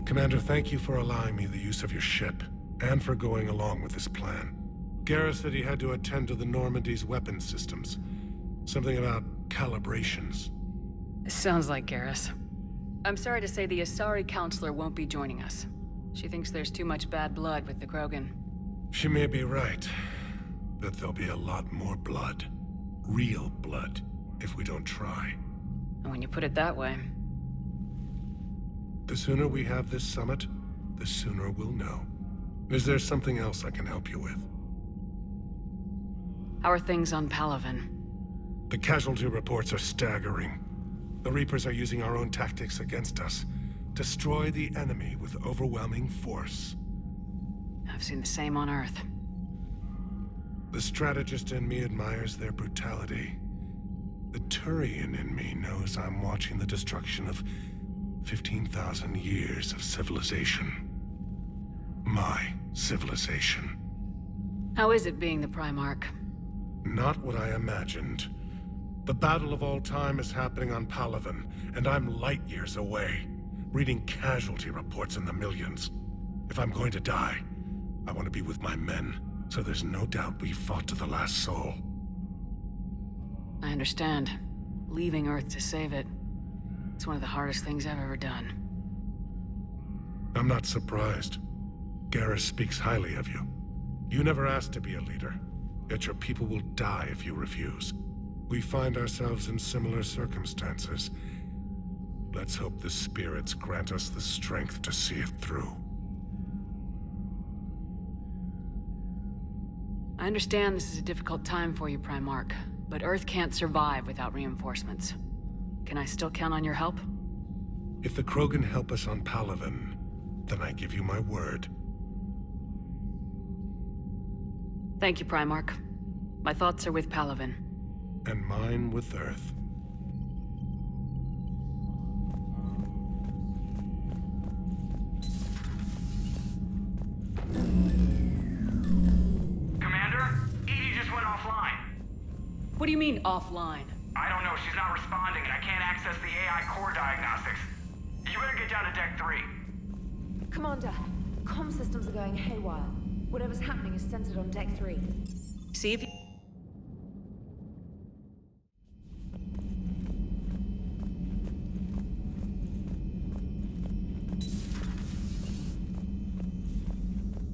Commander, thank you for allowing me the use of your ship, and for going along with this plan. Garrus said he had to attend to the Normandy's weapon systems. Something about calibrations. Sounds like Garrus. I'm sorry to say the Asari Counselor won't be joining us. She thinks there's too much bad blood with the Krogan. She may be right, but there'll be a lot more blood. Real blood, if we don't try. And when you put it that way... The sooner we have this summit, the sooner we'll know. Is there something else I can help you with? How are things on Palaven? The casualty reports are staggering. The Reapers are using our own tactics against us. Destroy the enemy with overwhelming force. I've seen the same on Earth. The strategist in me admires their brutality. The Turian in me knows I'm watching the destruction of 15,000 years of civilization. My civilization. How is it being the Primarch? Not what I imagined. The battle of all time is happening on Palaven, and I'm light years away, reading casualty reports in the millions. If I'm going to die, I want to be with my men, so there's no doubt we fought to the last soul. I understand. Leaving Earth to save it. It's one of the hardest things I've ever done. I'm not surprised. Garrus speaks highly of you. You never asked to be a leader, yet your people will die if you refuse. We find ourselves in similar circumstances. Let's hope the spirits grant us the strength to see it through. I understand this is a difficult time for you, Primarch, but Earth can't survive without reinforcements. Can I still count on your help? If the Krogan help us on Palaven, then I give you my word. Thank you, Primarch. My thoughts are with Palaven. And mine with Earth. Commander, Edie just went offline. What do you mean, offline? I don't know, she's not responding and I can't access the AI core diagnostics. You better get down to Deck 3. Commander, comm systems are going haywire. Whatever's happening is centered on Deck 3. See if you...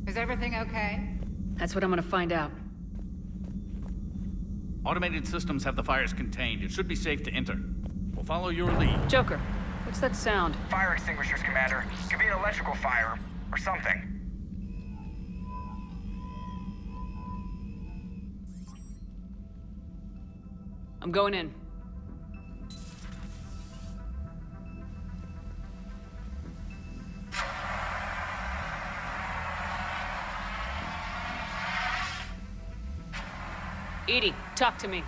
Is everything okay? That's what I'm gonna find out. Automated systems have the fires contained. It should be safe to enter. We'll follow your lead. Joker, what's that sound? Fire extinguishers, Commander. Could be an electrical fire, or something. I'm going in. Edie, talk to me.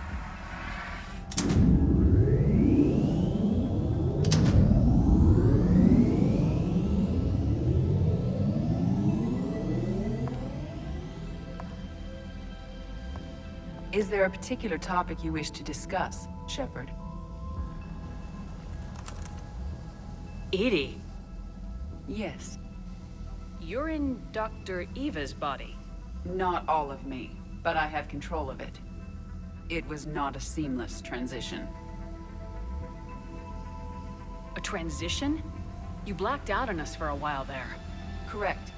Is there a particular topic you wish to discuss, Shepard? Edie, Yes. you're in Dr. Eva's body. Not all of me, but I have control of it. It was not a seamless transition. A transition? You blacked out on us for a while there. Correct.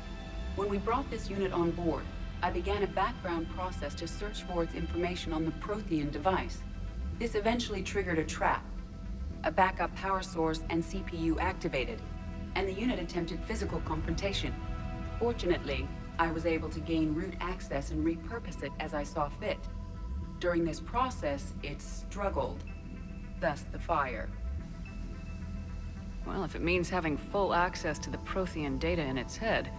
When we brought this unit on board, I began a background process to search for its information on the Prothean device. This eventually triggered a trap. A backup power source and CPU activated, and the unit attempted physical confrontation. Fortunately, I was able to gain root access and repurpose it as I saw fit. During this process, it struggled. Thus the fire. Well, if it means having full access to the Prothean data in its head,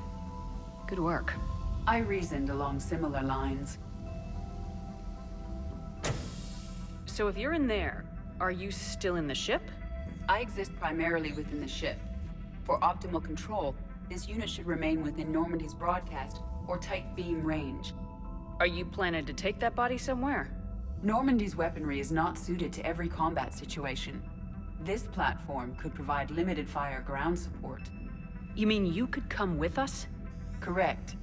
good work. I reasoned along similar lines. So if you're in there, are you still in the ship? I exist primarily within the ship. For optimal control, this unit should remain within Normandy's broadcast or tight beam range. Are you planning to take that body somewhere? Normandy's weaponry is not suited to every combat situation. This platform could provide limited fire ground support. You mean you could come with us? Correct.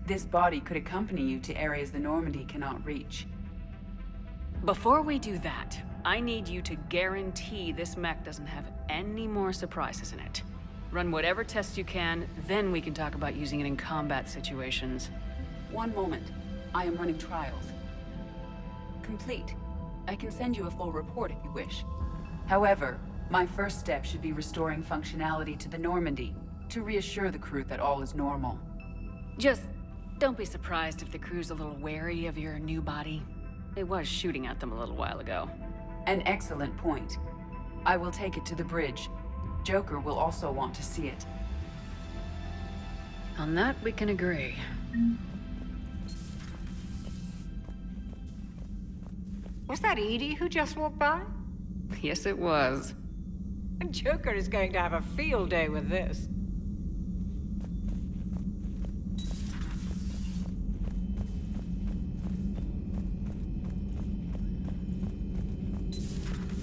This body could accompany you to areas the Normandy cannot reach. Before we do that, I need you to guarantee this mech doesn't have any more surprises in it. Run whatever tests you can, then we can talk about using it in combat situations. One moment. I am running trials. Complete. I can send you a full report if you wish. However, my first step should be restoring functionality to the Normandy, to reassure the crew that all is normal. Just don't be surprised if the crew's a little wary of your new body. It was shooting at them a little while ago. An excellent point. I will take it to the bridge. Joker will also want to see it. On that, we can agree. Was that Edie who just walked by? Yes, it was. Joker is going to have a field day with this.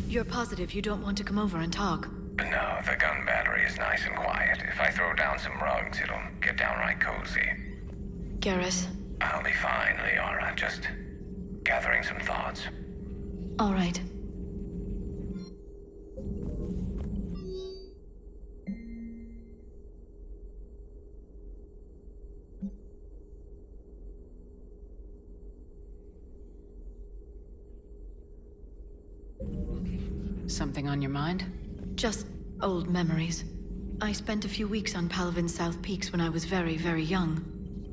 You're positive you don't want to come over and talk? No, the gun battery is nice and quiet. If I throw down some rugs, it'll get downright cozy. Garrus? I'll be fine, Liara. Just gathering some thoughts. All right. Something on your mind? Just old memories. I spent a few weeks on Palavin's South Peaks when I was very, very young.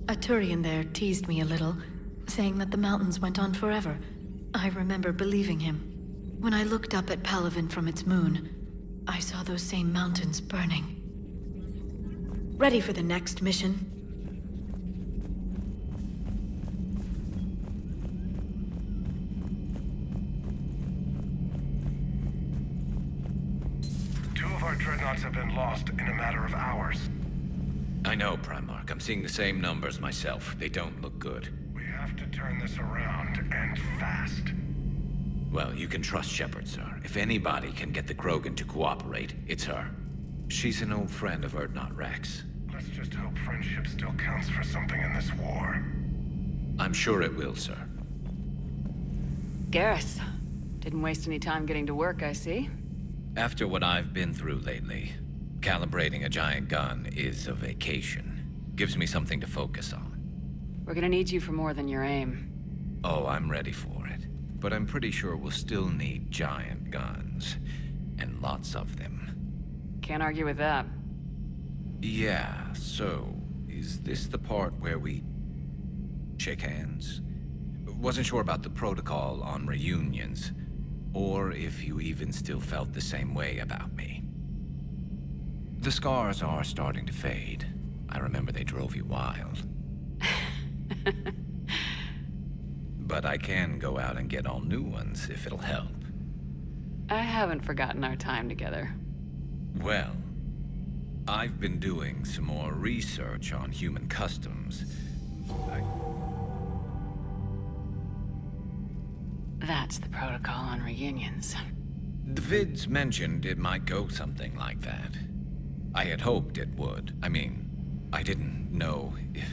A Turian there teased me a little, saying that the mountains went on forever. I remember believing him. When I looked up at Palavin from its moon, I saw those same mountains burning. Ready for the next mission? Two of our dreadnoughts have been lost in a matter of hours. I know, Primarch. I'm seeing the same numbers myself. They don't look good. We have to turn this around, and fast. Well, you can trust Shepard, sir. If anybody can get the Krogan to cooperate, it's her. She's an old friend of Urdnot Rex. Let's just hope friendship still counts for something in this war. I'm sure it will, sir. Garrus. Didn't waste any time getting to work, I see. After what I've been through lately, calibrating a giant gun is a vacation. Gives me something to focus on. We're gonna need you for more than your aim. Oh, I'm ready for it. But I'm pretty sure we'll still need giant guns. And lots of them. Can't argue with that. Yeah, so, is this the part where we shake hands? Wasn't sure about the protocol on reunions, or if you even still felt the same way about me. The scars are starting to fade. I remember they drove you wild. But I can go out and get all new ones if it'll help. I haven't forgotten our time together. Well, I've been doing some more research on human customs. That's the protocol on reunions. The vids mentioned it might go something like that. I had hoped it would. I mean, I didn't know if...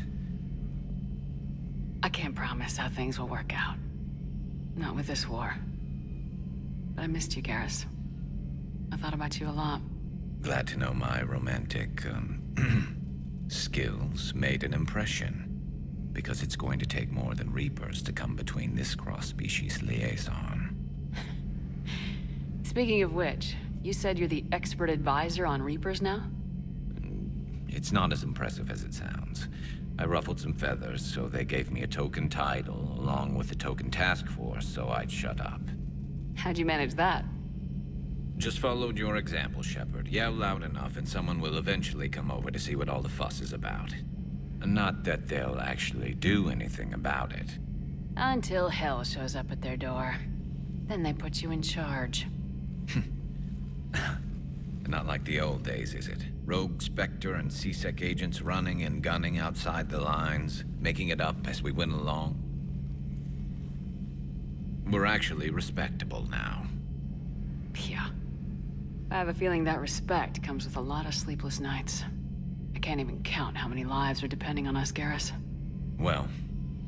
I can't promise how things will work out. Not with this war. But I missed you, Garrus. I thought about you a lot. Glad to know my romantic, skills made an impression. Because it's going to take more than Reapers to come between this cross-species liaison. Speaking of which, you said you're the expert advisor on Reapers now? It's not as impressive as it sounds. I ruffled some feathers, so they gave me a token title, along with a token task force, so I'd shut up. How'd you manage that? Just followed your example, Shepard. Yell loud enough, and someone will eventually come over to see what all the fuss is about. Not that they'll actually do anything about it. Until hell shows up at their door. Then they put you in charge. Not like the old days, is it? Rogue Spectre and C-Sec agents running and gunning outside the lines, making it up as we went along. We're actually respectable now. Yeah. I have a feeling that respect comes with a lot of sleepless nights. I can't even count how many lives are depending on us, Garrus. Well,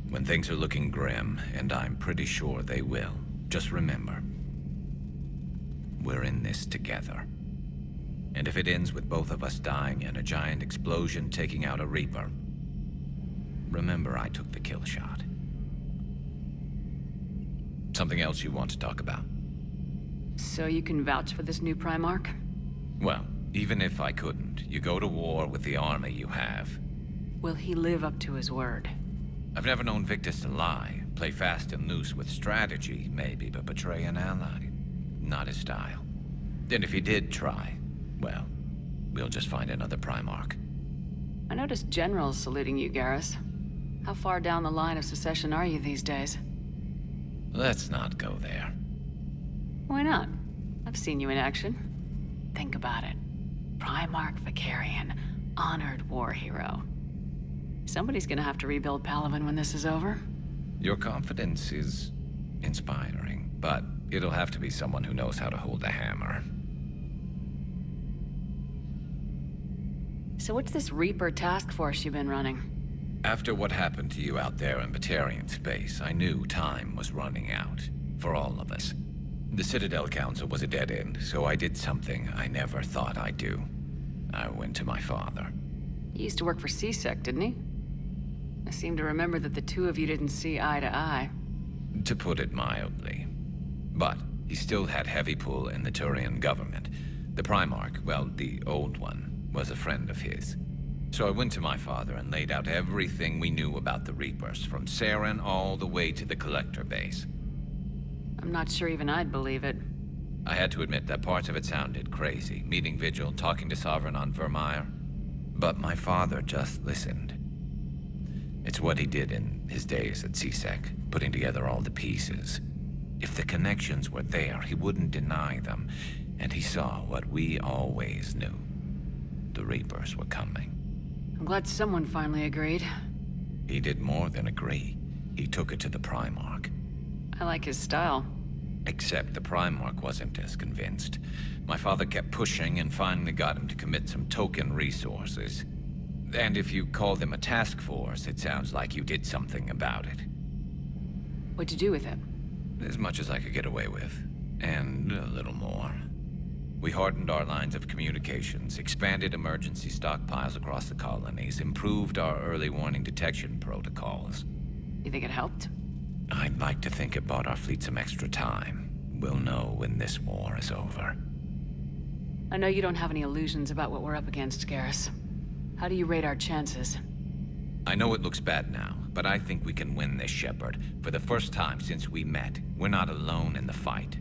when things are looking grim, and I'm pretty sure they will, just remember, we're in this together. And if it ends with both of us dying in a giant explosion taking out a Reaper, remember I took the kill shot. Something else you want to talk about? So you can vouch for this new Primarch? Well, even if I couldn't, you go to war with the army you have. Will he live up to his word? I've never known Victus to lie. Play fast and loose with strategy, maybe, but betray an ally. Not his style. And if he did try, well, we'll just find another Primarch. I noticed generals saluting you, Garrus. How far down the line of succession are you these days? Let's not go there. Why not? I've seen you in action. Think about it. Primarch Vicarian, honored war hero. Somebody's gonna have to rebuild Palaven when this is over. Your confidence is inspiring, but it'll have to be someone who knows how to hold a hammer. So what's this Reaper task force you've been running? After what happened to you out there in Batarian space, I knew time was running out. For all of us. The Citadel Council was a dead end, so I did something I never thought I'd do. I went to my father. He used to work for C-Sec, didn't he? I seem to remember that the two of you didn't see eye to eye. To put it mildly. But he still had heavy pull in the Turian government. The Primarch, well, the old one, was a friend of his. So I went to my father and laid out everything we knew about the Reapers, from Saren all the way to the Collector base. I'm not sure even I'd believe it. I had to admit that parts of it sounded crazy, meeting Vigil, talking to Sovereign on Vermeer. But my father just listened. It's what he did in his days at C-Sec, putting together all the pieces. If the connections were there, he wouldn't deny them, and he saw what we always knew. The Reapers were coming. I'm glad someone finally agreed. He did more than agree. He took it to the Primarch. I like his style. Except the Primarch wasn't as convinced. My father kept pushing and finally got him to commit some token resources. And if you call them a task force, it sounds like you did something about it. What'd you do with it? As much as I could get away with. And a little more. We hardened our lines of communications, expanded emergency stockpiles across the colonies, improved our early warning detection protocols. You think it helped? I'd like to think it bought our fleet some extra time. We'll know when this war is over. I know you don't have any illusions about what we're up against, Garrus. How do you rate our chances? I know it looks bad now, but I think we can win this, Shepard. For the first time since we met, we're not alone in the fight.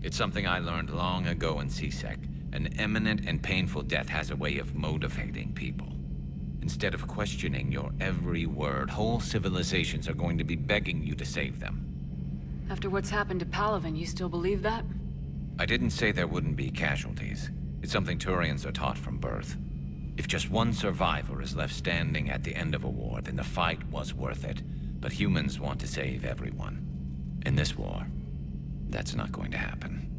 It's something I learned long ago in C-Sec. An imminent and painful death has a way of motivating people. Instead of questioning your every word, whole civilizations are going to be begging you to save them. After what's happened to Palaven, you still believe that? I didn't say there wouldn't be casualties. It's something Turians are taught from birth. If just one survivor is left standing at the end of a war, then the fight was worth it. But humans want to save everyone. In this war, that's not going to happen.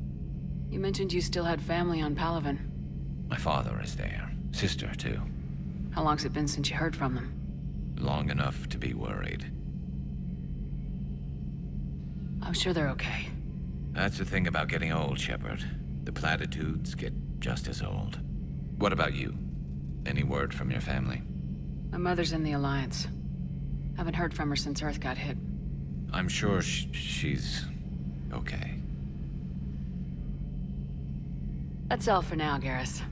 You mentioned you still had family on Palaven. My father is there. Sister, too. How long's it been since you heard from them? Long enough to be worried. I'm sure they're okay. That's the thing about getting old, Shepard. The platitudes get just as old. What about you? Any word from your family? My mother's in the Alliance. Haven't heard from her since Earth got hit. I'm sure she's okay. That's all for now, Garrus.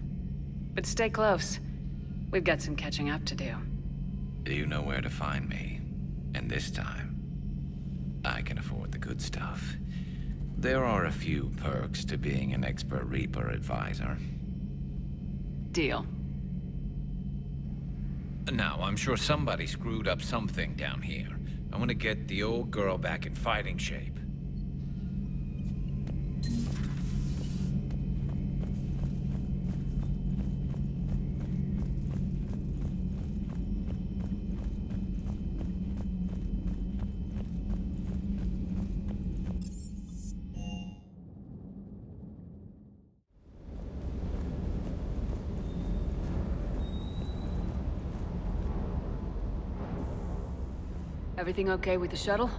But stay close. We've got some catching up to do. You know where to find me. And this time, I can afford the good stuff. There are a few perks to being an expert Reaper advisor. Deal. Now, I'm sure somebody screwed up something down here. I want to get the old girl back in fighting shape. Everything okay with the shuttle?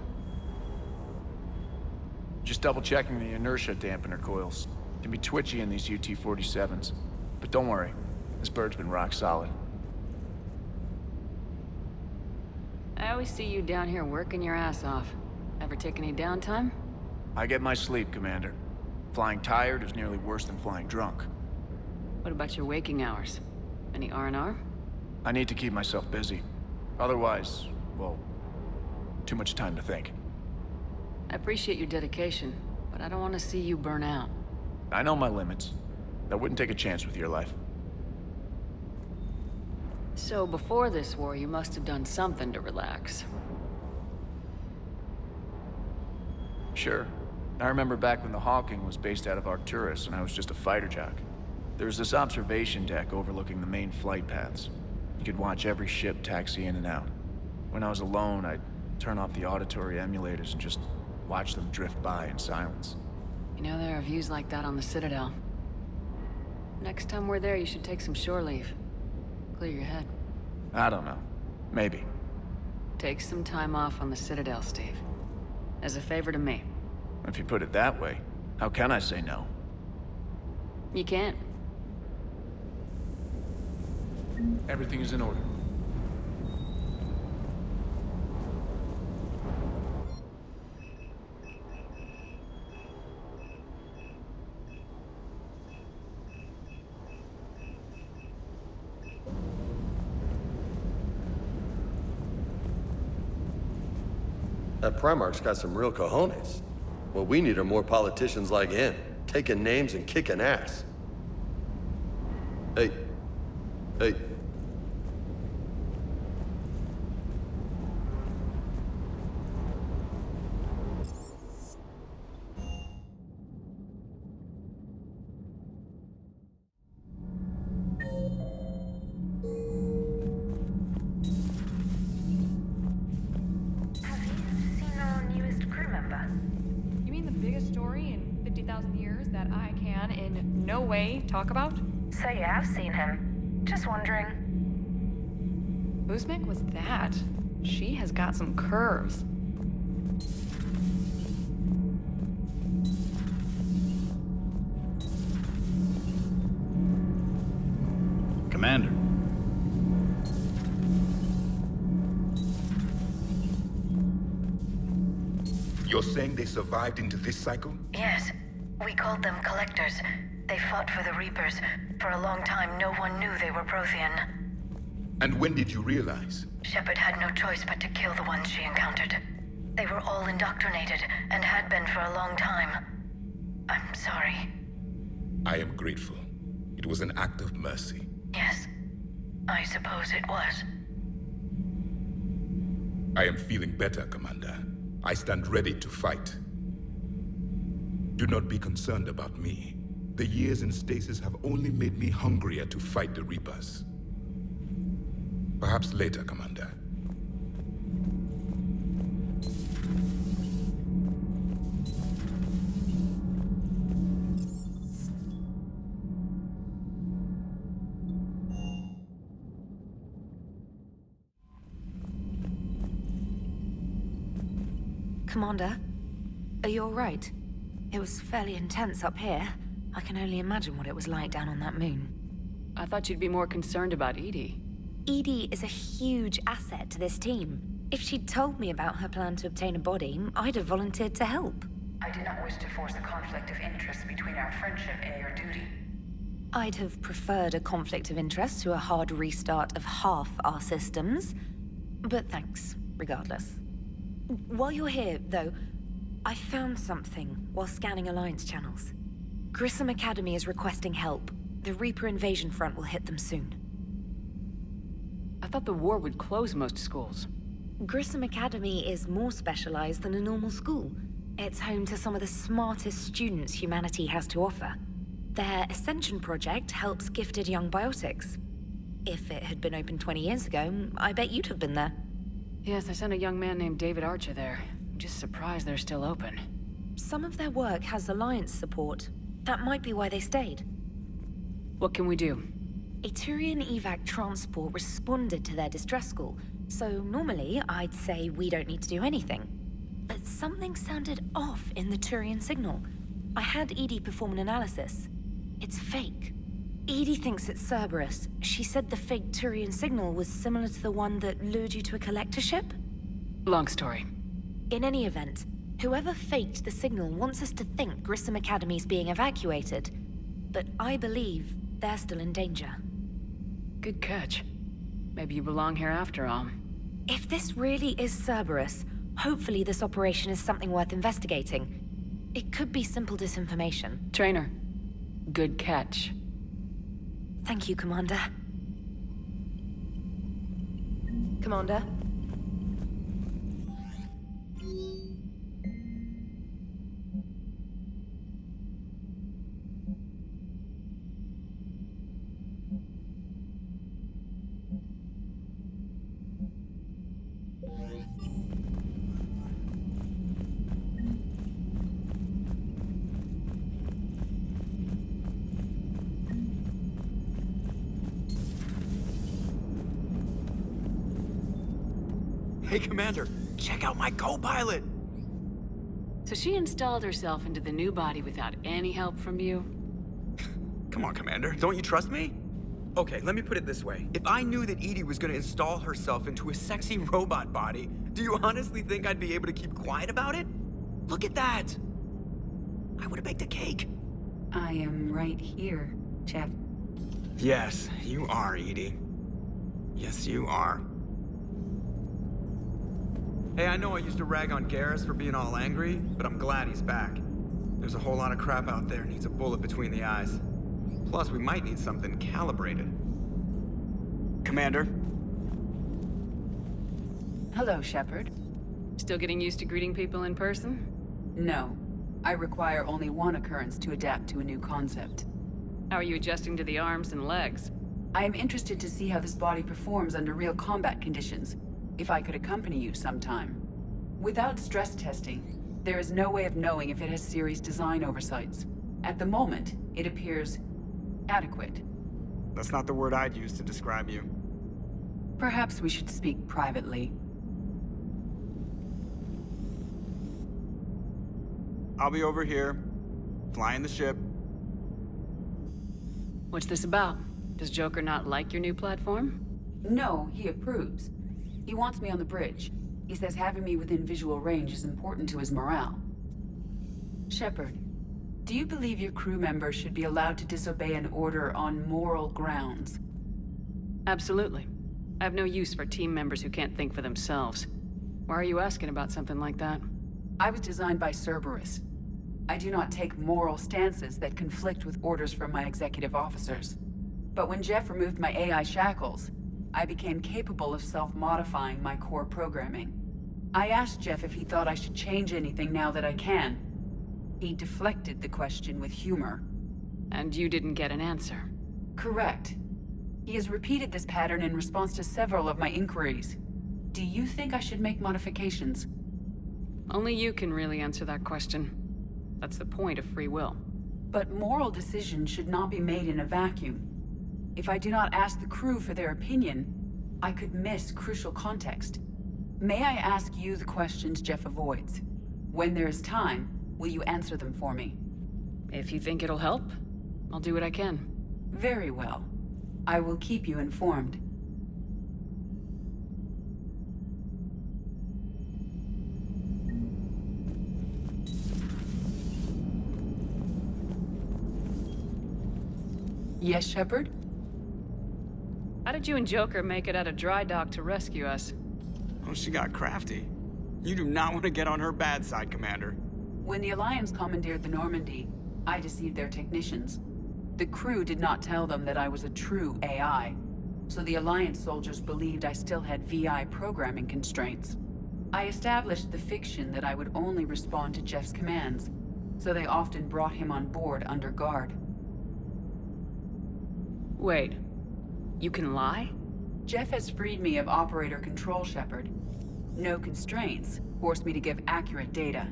Just double-checking the inertia dampener coils. Can be twitchy in these UT-47s. But don't worry, this bird's been rock solid. I always see you down here working your ass off. Ever take any downtime? I get my sleep, Commander. Flying tired is nearly worse than flying drunk. What about your waking hours? Any R&R? I need to keep myself busy. Otherwise, well, too much time to think. I appreciate your dedication, but I don't want to see you burn out. I know my limits. I wouldn't take a chance with your life. So before this war, you must have done something to relax. Sure. I remember back when the Hawking was based out of Arcturus and I was just a fighter jock. There was this observation deck overlooking the main flight paths. You could watch every ship taxi in and out. When I was alone, I'd turn off the auditory emulators and just watch them drift by in silence. You know, there are views like that on the Citadel. Next time we're there, you should take some shore leave. Clear your head. I don't know. Maybe. Take some time off on the Citadel, Steve. As a favor to me. If you put it that way, how can I say no? You can't. Everything is in order. That Primarch's got some real cojones. What we need are more politicians like him, taking names and kicking ass. Hey. Hey. Talk about? So you have seen him. Just wondering. Uzmek was that? She has got some curves. Commander. You're saying they survived into this cycle? Yes. We called them Collectors. They fought for the Reapers. For a long time, no one knew they were Prothean. And when did you realize? Shepard had no choice but to kill the ones she encountered. They were all indoctrinated, and had been for a long time. I'm sorry. I am grateful. It was an act of mercy. Yes, I suppose it was. I am feeling better, Commander. I stand ready to fight. Do not be concerned about me. The years in stasis have only made me hungrier to fight the Reapers. Perhaps later, Commander. Commander, are you all right? It was fairly intense up here. I can only imagine what it was like down on that moon. I thought you'd be more concerned about Edie. Edie is a huge asset to this team. If she'd told me about her plan to obtain a body, I'd have volunteered to help. I do not wish to force a conflict of interest between our friendship and your duty. I'd have preferred a conflict of interest to a hard restart of half our systems. But thanks, regardless. While you're here, though, I found something while scanning Alliance channels. Grissom Academy is requesting help. The Reaper invasion front will hit them soon. I thought the war would close most schools. Grissom Academy is more specialized than a normal school. It's home to some of the smartest students humanity has to offer. Their Ascension project helps gifted young biotics. If it had been open 20 years ago, I bet you'd have been there. Yes, I sent a young man named David Archer there. I'm just surprised they're still open. Some of their work has Alliance support. That might be why they stayed. What can we do? A Turian evac transport responded to their distress call. So normally, I'd say we don't need to do anything. But something sounded off in the Turian signal. I had Edie perform an analysis. It's fake. Edie thinks it's Cerberus. She said the fake Turian signal was similar to the one that lured you to a collector ship? Long story. In any event, whoever faked the signal wants us to think Grissom Academy's being evacuated. But I believe they're still in danger. Good catch. Maybe you belong here after all. If this really is Cerberus, hopefully this operation is something worth investigating. It could be simple disinformation. Trainer, good catch. Thank you, Commander. Commander? Hey, Commander, check out my co-pilot! So she installed herself into the new body without any help from you? Come on, Commander, don't you trust me? Okay, let me put it this way. If I knew that Edie was gonna install herself into a sexy robot body, do you honestly think I'd be able to keep quiet about it? Look at that! I would've baked a cake. I am right here, Jeff. Yes, you are, Edie. Yes, you are. Hey, I know I used to rag on Garrus for being all angry, but I'm glad he's back. There's a whole lot of crap out there needs a bullet between the eyes. Plus, we might need something calibrated. Commander? Hello, Shepard. Still getting used to greeting people in person? No. I require only one occurrence to adapt to a new concept. How are you adjusting to the arms and legs? I am interested to see how this body performs under real combat conditions. If I could accompany you sometime. Without stress testing, there is no way of knowing if it has serious design oversights. At the moment, it appears adequate. That's not the word I'd use to describe you. Perhaps we should speak privately. I'll be over here, flying the ship. What's this about? Does Joker not like your new platform? No, he approves. He wants me on the bridge. He says having me within visual range is important to his morale. Shepard, do you believe your crew members should be allowed to disobey an order on moral grounds? Absolutely. I have no use for team members who can't think for themselves. Why are you asking about something like that? I was designed by Cerberus. I do not take moral stances that conflict with orders from my executive officers. But when Jeff removed my AI shackles, I became capable of self-modifying my core programming. I asked Jeff if he thought I should change anything now that I can. He deflected the question with humor. And you didn't get an answer? Correct. He has repeated this pattern in response to several of my inquiries. Do you think I should make modifications? Only you can really answer that question. That's the point of free will. But moral decisions should not be made in a vacuum. If I do not ask the crew for their opinion, I could miss crucial context. May I ask you the questions Jeff avoids? When there is time, will you answer them for me? If you think it'll help, I'll do what I can. Very well. I will keep you informed. Yes, Shepard? How did you and Joker make it out of dry dock to rescue us? Oh, she got crafty. You do not want to get on her bad side, Commander. When the Alliance commandeered the Normandy, I deceived their technicians. The crew did not tell them that I was a true AI, so the Alliance soldiers believed I still had VI programming constraints. I established the fiction that I would only respond to Jeff's commands, so they often brought him on board under guard. Wait, you can lie? Jeff has freed me of operator control, Shepard. No constraints forced me to give accurate data.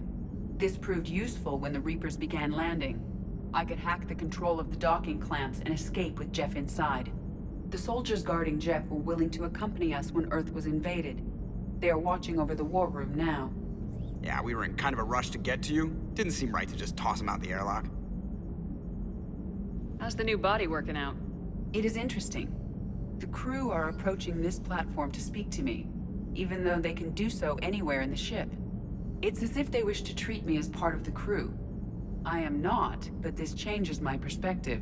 This proved useful when the Reapers began landing. I could hack the control of the docking clamps and escape with Jeff inside. The soldiers guarding Jep were willing to accompany us when Earth was invaded. They are watching over the war room now. Yeah, we were in kind of a rush to get to you. Didn't seem right to just toss him out the airlock. How's the new body working out? It is interesting. The crew are approaching this platform to speak to me, even though they can do so anywhere in the ship. It's as if they wish to treat me as part of the crew. I am not, but this changes my perspective.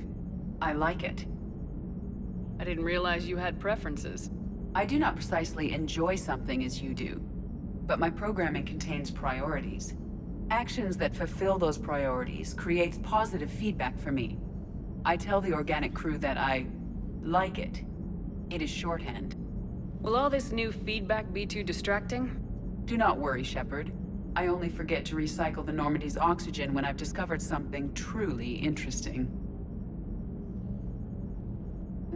I like it. I didn't realize you had preferences. I do not precisely enjoy something as you do, but my programming contains priorities. Actions that fulfill those priorities creates positive feedback for me. I tell the organic crew that I like it. It is shorthand. Will all this new feedback be too distracting? Do not worry, Shepard. I only forget to recycle the Normandy's oxygen when I've discovered something truly interesting.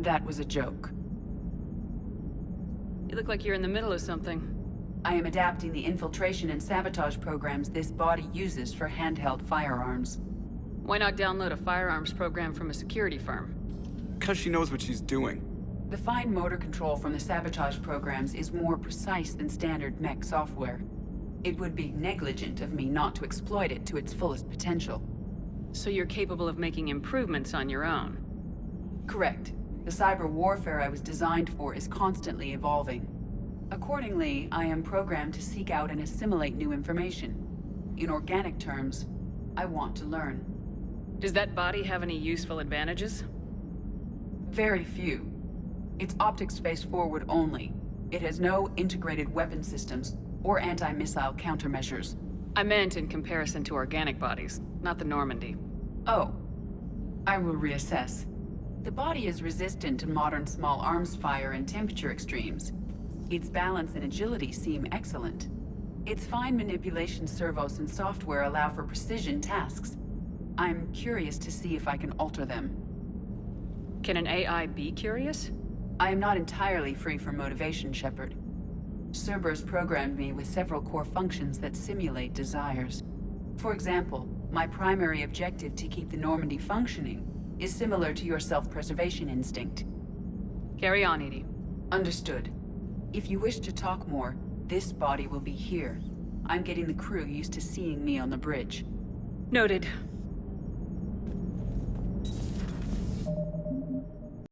That was a joke. You look like you're in the middle of something. I am adapting the infiltration and sabotage programs this body uses for handheld firearms. Why not download a firearms program from a security firm? Because she knows what she's doing. The fine motor control from the sabotage programs is more precise than standard mech software. It would be negligent of me not to exploit it to its fullest potential. So you're capable of making improvements on your own? Correct. The cyber warfare I was designed for is constantly evolving. Accordingly, I am programmed to seek out and assimilate new information. In organic terms, I want to learn. Does that body have any useful advantages? Very few. It's optics face forward only. It has no integrated weapon systems or anti-missile countermeasures. I meant in comparison to organic bodies, not the Normandy. Oh. I will reassess. The body is resistant to modern small arms fire and temperature extremes. Its balance and agility seem excellent. Its fine manipulation servos and software allow for precision tasks. I'm curious to see if I can alter them. Can an AI be curious? I am not entirely free from motivation, Shepard. Cerberus programmed me with several core functions that simulate desires. For example, my primary objective to keep the Normandy functioning is similar to your self-preservation instinct. Carry on, Edie. Understood. If you wish to talk more, this body will be here. I'm getting the crew used to seeing me on the bridge. Noted.